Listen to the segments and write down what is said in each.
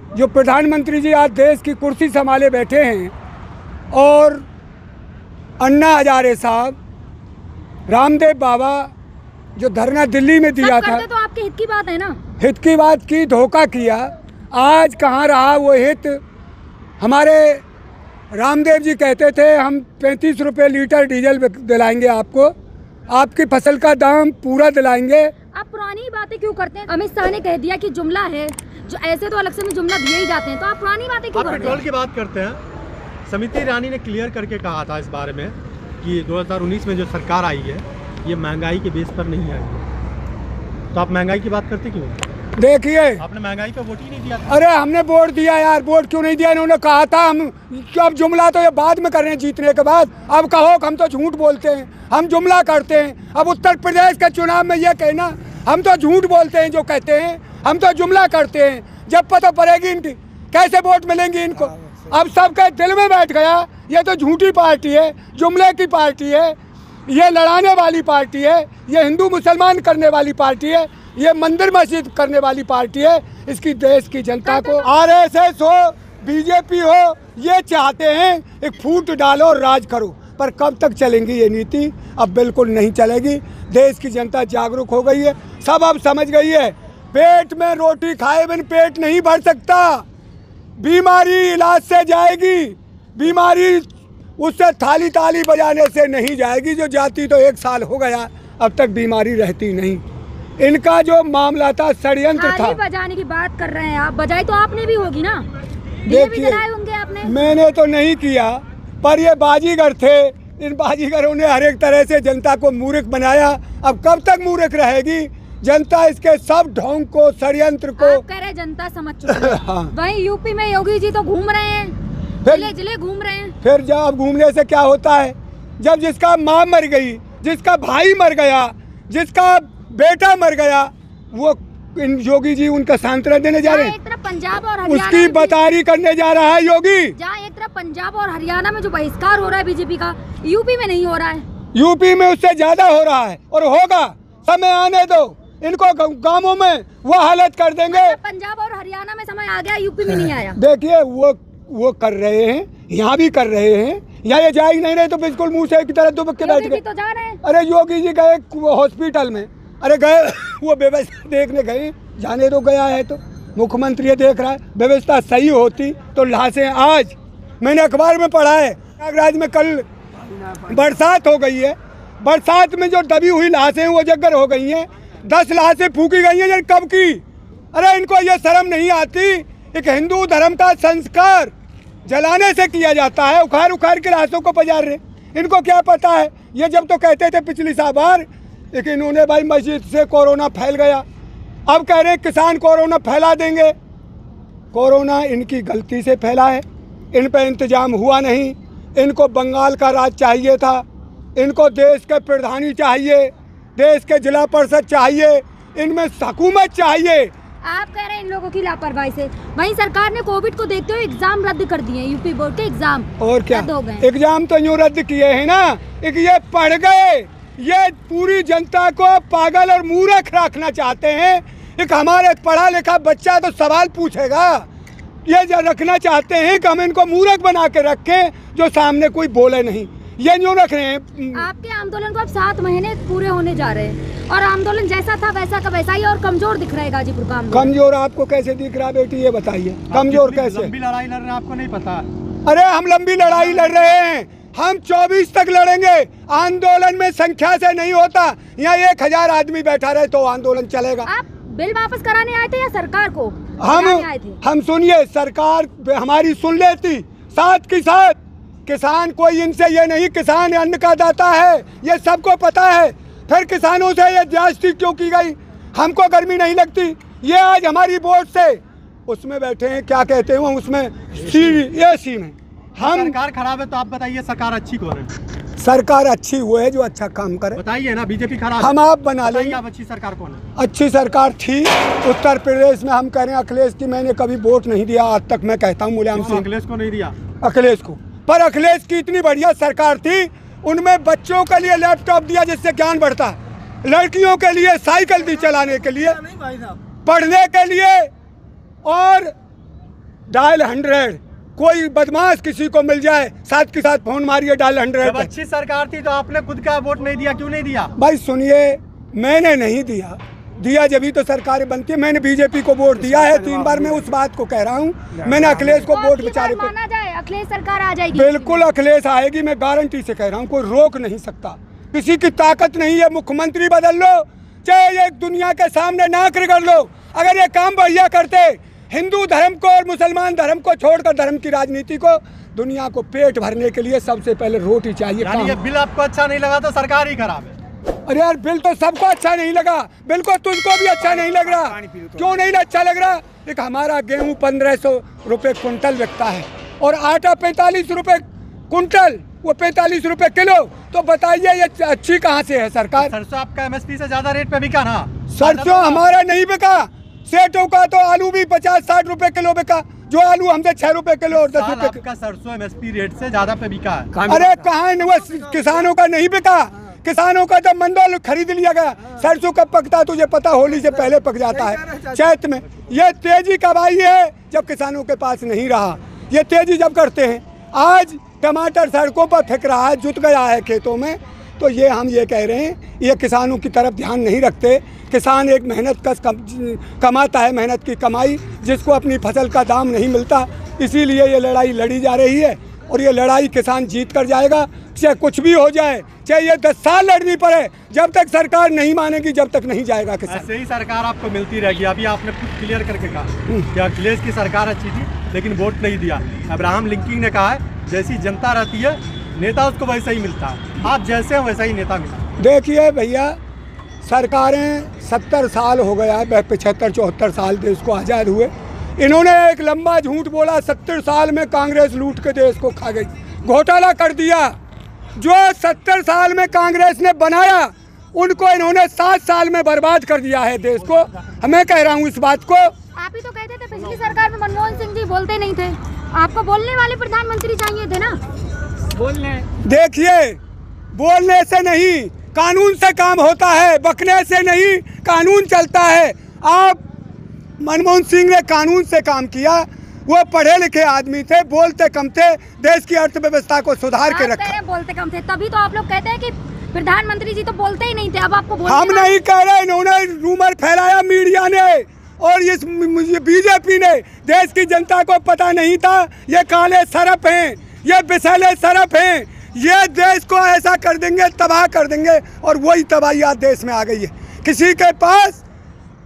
जो प्रधानमंत्री जी आज देश की कुर्सी संभाले बैठे हैं और अन्ना हजारे साहब, रामदेव बाबा जो धरना दिल्ली में दिया था, तो आपके हित की बात है ना, हित की बात की, धोखा किया। आज कहाँ रहा वो हित। हमारे रामदेव जी कहते थे हम 35 रुपये लीटर डीजल दिलाएंगे आपको, आपकी फसल का दाम पूरा दिलाएंगे। आप पुरानी बातें क्यों करते हैं? अमित शाह ने कह दिया कि जुमला है, जो ऐसे तो इलेक्शन में जुमला दिए ही जाते हैं, तो आप पुरानी बातें क्यों करते हैं? पेट्रोल की बात करते हैं। स्मृति ईरानी ने क्लियर करके कहा था इस बारे में कि 2019 में जो सरकार आई है ये महंगाई के बेस पर नहीं आई है। तो आप महंगाई की बात करते क्यों? देखिए, आपने महंगाई पे वोट ही नहीं दिया था। अरे हमने वोट दिया यार, वोट क्यों नहीं दिया? इन्होंने कहा था हम, अब जुमला तो ये बाद में कर रहे हैं जीतने के बाद। अब कहो हम तो झूठ बोलते हैं, हम जुमला करते हैं। अब उत्तर प्रदेश के चुनाव में ये कहना हम तो झूठ बोलते हैं, जो कहते हैं हम तो जुमला करते हैं, जब पता पड़ेगी इनकी कैसे वोट मिलेंगी इनको। अब सबके दिल में बैठ गया ये तो झूठी पार्टी है, जुमले की पार्टी है, ये लड़ाने वाली पार्टी है, ये हिंदू मुसलमान करने वाली पार्टी है, ये मंदिर मस्जिद करने वाली पार्टी है। इसकी देश की जनता को आरएसएस हो, बीजेपी हो, ये चाहते हैं एक फूट डालो और राज करो, पर कब तक चलेंगी ये नीति? अब बिल्कुल नहीं चलेगी। देश की जनता जागरूक हो गई है, सब अब समझ गई है पेट में रोटी खाए बिन पेट नहीं भर सकता। बीमारी इलाज से जाएगी, बीमारी उससे थाली ताली बजाने से नहीं जाएगी। जो जाती तो 1 साल हो गया, अब तक बीमारी रहती नहीं। इनका जो मामला था षड्यंत्र था। बजाने की बात कर रहे हैं आप, बजाई तो आपने भी होगी ना? देखिए, मैंने तो नहीं किया, पर ये बाजीगर थे। इन बाजीगरों ने हर एक तरह से जनता को मूर्ख बनाया। अब कब तक मूर्ख रहेगी जनता? इसके सब ढोंग को, षड्यंत्र को आप कह रहे जनता समझ चुकी है। हाँ। वहीं यूपी में योगी जी तो घूम रहे हैं, जिले घूम रहे हैं। फिर जब घूमने से क्या होता है? जब जिसका माँ मर गई, जिसका भाई मर गया, जिसका बेटा मर गया, वो इन योगी जी उनका सांत्वना देने जा रहे हैं। एक तरफ पंजाब और हरियाणा उसकी बतारी करने जा रहा है योगी। जहाँ एक तरफ पंजाब और हरियाणा में जो बहिष्कार हो रहा है बीजेपी का, यूपी में नहीं हो रहा है। यूपी में उससे ज्यादा हो रहा है और होगा। समय आने दो, इनको गांवों में वो हालत कर देंगे। पंजाब और हरियाणा में समय आ गया, यूपी में नहीं आया। देखिए, वो कर रहे हैं, यहाँ भी कर रहे हैं। यहाँ ये जा ही नहीं रहे तो बिल्कुल मुँह से की तरह दुबक के बैठ गए। तो जा रहे हैं। अरे योगी जी गए हॉस्पिटल में, अरे गए वो व्यवस्था देखने गए, जाने तो गया है तो मुख्यमंत्री देख रहा है। व्यवस्था सही होती तो लाशें आज, मैंने अखबार में पढ़ा है, प्रयागराज में कल बरसात हो गई है, बरसात में जो दबी हुई लाशें वो जगह हो गई हैं। 10 लाशें फूकी गई हैं, कब की? अरे इनको ये शर्म नहीं आती? एक हिंदू धर्म का संस्कार जलाने से किया जाता है, उखाड़ उखाड़ के लाशों को पजार रहे। इनको क्या पता है? ये जब तो कहते थे पिछली बार, लेकिन इन्होंने भाई मस्जिद से कोरोना फैल गया, अब कह रहे हैं किसान कोरोना फैला देंगे। कोरोना इनकी गलती से फैला है, इन पर इंतजाम हुआ नहीं। इनको बंगाल का राज चाहिए था, इनको देश के प्रधानी चाहिए, देश के जिला परिषद चाहिए, इनमें हुकूमत चाहिए। आप कह रहे हैं इन लोगों की लापरवाही से। वहीं सरकार ने कोविड को देखते हुए एग्जाम रद्द कर दिए, यूपी बोर्ड के एग्जाम। और क्या एग्जाम तो यूँ रद्द किए हैं ना, एक ये पढ़ गए, ये पूरी जनता को पागल और मूर्ख रखना चाहते हैं। एक हमारे पढ़ा लिखा बच्चा तो सवाल पूछेगा, ये जो रखना चाहते हैं कि हम इनको मूर्ख बना के रखें जो सामने कोई बोले नहीं, ये यूँ रख रहे हैं। आपके आंदोलन को अब 7 महीने पूरे होने जा रहे हैं और आंदोलन जैसा था वैसा का वैसा ही और कमजोर दिख रहा है गाजीपुर का आंदोलन। कमजोर आपको कैसे दिख रहा है बेटी, ये बताइए, कमजोर कैसे? लंबी लड़ाई लड़ रहे हैं, आपको नहीं पता? अरे हम लंबी लड़ाई लड़ रहे हैं, हम 24 तक लड़ेंगे। आंदोलन में संख्या से नहीं होता, यहाँ 1000 आदमी बैठा रहे तो आंदोलन चलेगा। आप बिल वापस कराने आए थे या सरकार को हम सुनिए, सरकार हमारी सुन लेती, साथ के साथ किसान, कोई इनसे ये नहीं, किसान अन्न का दाता है, ये सबको पता है। फिर किसानों से ये ज्यादती क्यों की गई? हमको गर्मी नहीं लगती? ये आज हमारी बोर्ड से उसमें बैठे हैं, क्या कहते हैं वो, उसमें एसी में। हम सरकार खराब है तो आप बताइए सरकार अच्छी कौन है? सरकार अच्छी वो है जो अच्छा काम करे। बताइए ना, बीजेपी खराब, हम आप बना लेंगे। अब अच्छी सरकार कौन है? अच्छी सरकार थी उत्तर प्रदेश में। हम कह रहे हैं अखिलेश की मैंने कभी वोट नहीं दिया आज तक, मैं कहता हूँ मुलायम सिंह। अखिलेश को नहीं दिया? अखिलेश को, पर अखिलेश की इतनी बढ़िया सरकार थी, उनमें बच्चों के लिए लैपटॉप दिया जिससे ज्ञान बढ़ता है, लड़कियों के लिए साइकिल दी चलाने के लिए, पढ़ने के लिए, और डायल 100, कोई बदमाश किसी को मिल जाए साथ के साथ फोन मारिए डायल 100 जब अच्छी सरकार थी तो आपने खुद का वोट नहीं दिया, क्यों नहीं दिया? भाई सुनिए, मैंने नहीं दिया जब ही तो सरकार बनती है। मैंने बीजेपी को वोट दिया है 3 बार। मैं उस बात को कह रहा हूँ, मैंने अखिलेश को वोट बेचारे को, माना जाए अखिलेश सरकार आ जाएगी, बिल्कुल अखिलेश आएगी, मैं गारंटी से कह रहा हूँ। कोई रोक नहीं सकता, किसी की ताकत नहीं है। मुख्यमंत्री बदल लो, चाहे एक दुनिया के सामने नाक रगड़ लो, अगर ये काम बढ़िया करते, हिंदू धर्म को और मुसलमान धर्म को छोड़कर धर्म की राजनीति को, दुनिया को पेट भरने के लिए सबसे पहले रोटी चाहिए। यानी ये बिल आपको अच्छा नहीं लगा तो सरकार ही खराब है? अरे यार, बिल तो सबको अच्छा नहीं लगा, बिल को तुझको भी अच्छा नहीं लग रहा। क्यों नहीं अच्छा लग रहा? एक हमारा गेहूं 1500 रुपये कुंटल बिकता है और आटा 45 रुपये कुंटल, वो 45 रुपये किलो। तो बताइए ये अच्छी कहाँ से है सरकार? सरसों आपका एमएसपी से ज्यादा रेट पे बिका ना? सरसों हमारा नहीं बिका, सेठों का तो आलू भी 50-60 रुपए किलो बिका, जो आलू हमसे 6 रुपए किलो और 10 रुपए। आपका सरसों एमएसपी रेट से ज्यादा पे बिका है। अरे कहाँ, वो किसानों का नहीं बिका, किसानों का तो मंडल खरीद लिया गया। सरसों कब पकता तुझे पता? होली से पहले पक जाता है, चैत में। ये तेजी कब आई है? जब किसानों के पास नहीं रहा। ये तेजी जब करते हैं, आज टमाटर सड़कों पर फेंक रहा है, जुत गया है खेतों में, तो ये हम ये कह रहे हैं, ये किसानों की तरफ ध्यान नहीं रखते। किसान एक मेहनत कश कमाता है, मेहनत की कमाई, जिसको अपनी फसल का दाम नहीं मिलता। इसीलिए ये लड़ाई लड़ी जा रही है और ये लड़ाई किसान जीत कर जाएगा। चाहे कुछ भी हो जाए, चाहे ये 10 साल लड़नी पड़े, जब तक सरकार नहीं मानेगी जब तक नहीं जाएगा किसान। ऐसे ही सरकार आपको मिलती रहेगी। अभी आपने खुद क्लियर करके कहा कि अखिलेश की सरकार अच्छी थी लेकिन वोट नहीं दिया। अब्राहम लिंकन ने कहा है जैसी जनता रहती है नेता उसको वैसा ही मिलता है। आप जैसे हैं वैसा ही नेता मिलता। देखिए भैया, सरकारें 70 साल हो गया है, 75-74 साल देश को आज़ाद हुए। इन्होंने एक लंबा झूठ बोला, 70 साल में कांग्रेस लूट के देश को खा गई, घोटाला कर दिया। जो 70 साल में कांग्रेस ने बनाया, उनको इन्होंने 7 साल में बर्बाद कर दिया है देश को। मैं कह रहा हूँ इस बात को। आप ही तो कहते थे पिछली सरकार में मनमोहन सिंह जी बोलते नहीं थे, आपको बोलने वाले प्रधानमंत्री चाहिए थे ना? बोलने, देखिए, बोलने से नहीं कानून से काम होता है, बकने से नहीं कानून चलता है। आप मनमोहन सिंह ने कानून से काम किया, वो पढ़े लिखे आदमी थे, बोलते कम थे, देश की अर्थव्यवस्था को सुधार के रखा। बोलते कम थे, तभी तो आप लोग कहते हैं कि प्रधानमंत्री जी तो बोलते ही नहीं थे। अब आपको हम नहीं कह रहे, इन्होंने रूमर फैलाया मीडिया ने और इस बीजेपी ने। देश की जनता को पता नहीं था ये काले सरफ हैं, ये बिसैले सरफ हैं, ये देश को ऐसा कर देंगे, तबाह कर देंगे। और वही तबाही आज देश में आ गई है। किसी के पास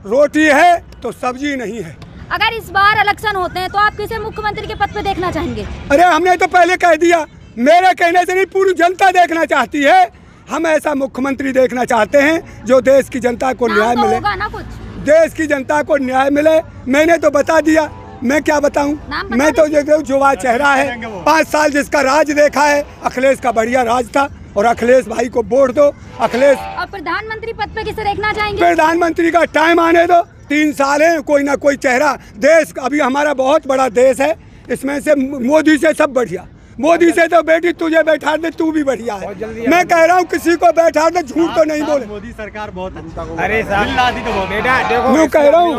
रोटी है तो सब्जी नहीं है। अगर इस बार इलेक्शन होते हैं तो आप किसे मुख्यमंत्री के पद पे देखना चाहेंगे? अरे हमने तो पहले कह दिया, मेरे कहने से नहीं, पूरी जनता देखना चाहती है। हम ऐसा मुख्यमंत्री देखना चाहते हैं जो देश की जनता को न्याय मिले, होगा ना कुछ, देश की जनता को न्याय मिले। मैंने तो बता दिया, मैं क्या बताऊं? मैं तो ये जुवा चेहरा है, 5 साल जिसका राज देखा है। अखिलेश का बढ़िया राज था और अखिलेश भाई को वोट दो। अखिलेश और प्रधानमंत्री पद पे किसे देखना चाहेंगे? प्रधानमंत्री का टाइम आने दो, 3 साल है, कोई ना कोई चेहरा। देश अभी हमारा बहुत बड़ा देश है, इसमें से मोदी से सब बढ़िया। मोदी से तो बेटी तुझे बैठा दे, तू भी बढ़िया है। मैं कह रहा हूँ किसी को बैठा दे, झूठ तो नहीं बोले। मोदी सरकार बहुत अच्छा। अरे मैं कह रहा हूँ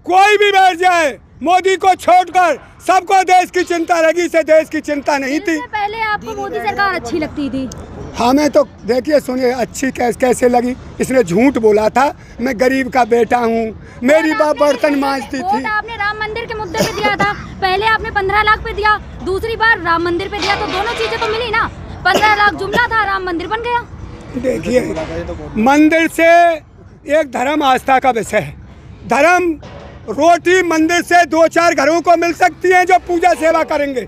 कोई भी बैठ जाए, मोदी को छोड़कर सबको देश की चिंता रहेगी। इसे देश की चिंता नहीं थी। पहले आपको मोदी सरकार अच्छी लगती थी? हमें तो देखिए सुनिए, अच्छी कैसे लगी। इसने झूठ बोला था, मैं गरीब का बेटा हूँ, मेरी बाप बर्तन मांजती थी। आपने राम मंदिर के मुद्दे पे दिया था, पहले आपने 15 लाख पे दिया, दूसरी बार राम मंदिर पे दिया, तो दोनों चीजें तो मिली ना। 15 लाख जुमला था, राम मंदिर बन गया। देखिए, मंदिर से एक धर्म आस्था का विषय है। धर्म रोटी मंदिर से 2-4 घरों को मिल सकती है जो पूजा सेवा करेंगे।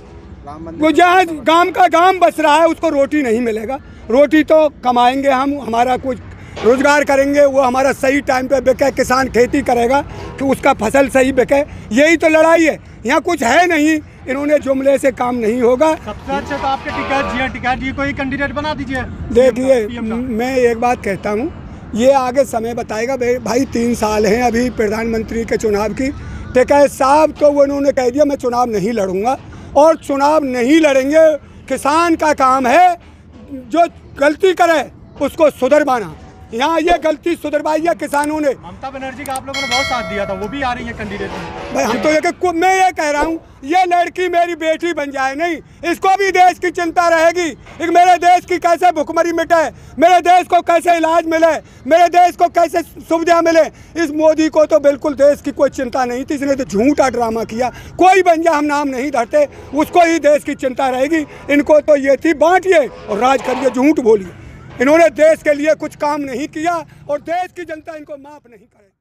वो जहाँ गांव का गांव बस रहा है उसको रोटी नहीं मिलेगा। रोटी तो कमाएंगे हम, हमारा कुछ रोजगार करेंगे, वो हमारा सही टाइम पे बिके, किसान खेती करेगा तो उसका फसल सही बिके। यही तो लड़ाई है, यहाँ कुछ है नहीं। इन्होंने जुमले से काम नहीं होगा। सबसे अच्छा तो आपके टिकैत जी को ही कैंडिडेट बना दीजिए। देखिए, मैं एक बात कहता हूँ, ये आगे समय बताएगा भाई। 3 साल हैं अभी प्रधानमंत्री के चुनाव की। टिकैत साहब तो वो उन्होंने कह दिया मैं चुनाव नहीं लड़ूंगा, और चुनाव नहीं लड़ेंगे। किसान का काम है जो गलती करे उसको सुधरवाना। यहाँ ये गलती सुधरवाई है किसानों ने। ममता बनर्जी का आप लोगों ने बहुत साथ दिया था, वो भी आ रही है कैंडिडेट में। भाई हम तो मैं ये कह रहा हूँ, ये लड़की मेरी बेटी बन जाए, नहीं इसको भी देश की चिंता रहेगी, एक मेरे देश की कैसे भुखमरी मिटे, मेरे देश को कैसे इलाज मिले, मेरे देश को कैसे सुविधा मिले। इस मोदी को तो बिल्कुल देश की कोई चिंता नहीं थी, इसने तो झूठा ड्रामा किया। कोई बन जाए हम नाम नहीं धरते, उसको ही देश की चिंता रहेगी। इनको तो ये थी बांटिए और राज करिए, झूठ बोलिए। इन्होंने देश के लिए कुछ काम नहीं किया और देश की जनता इनको माफ नहीं करेगी।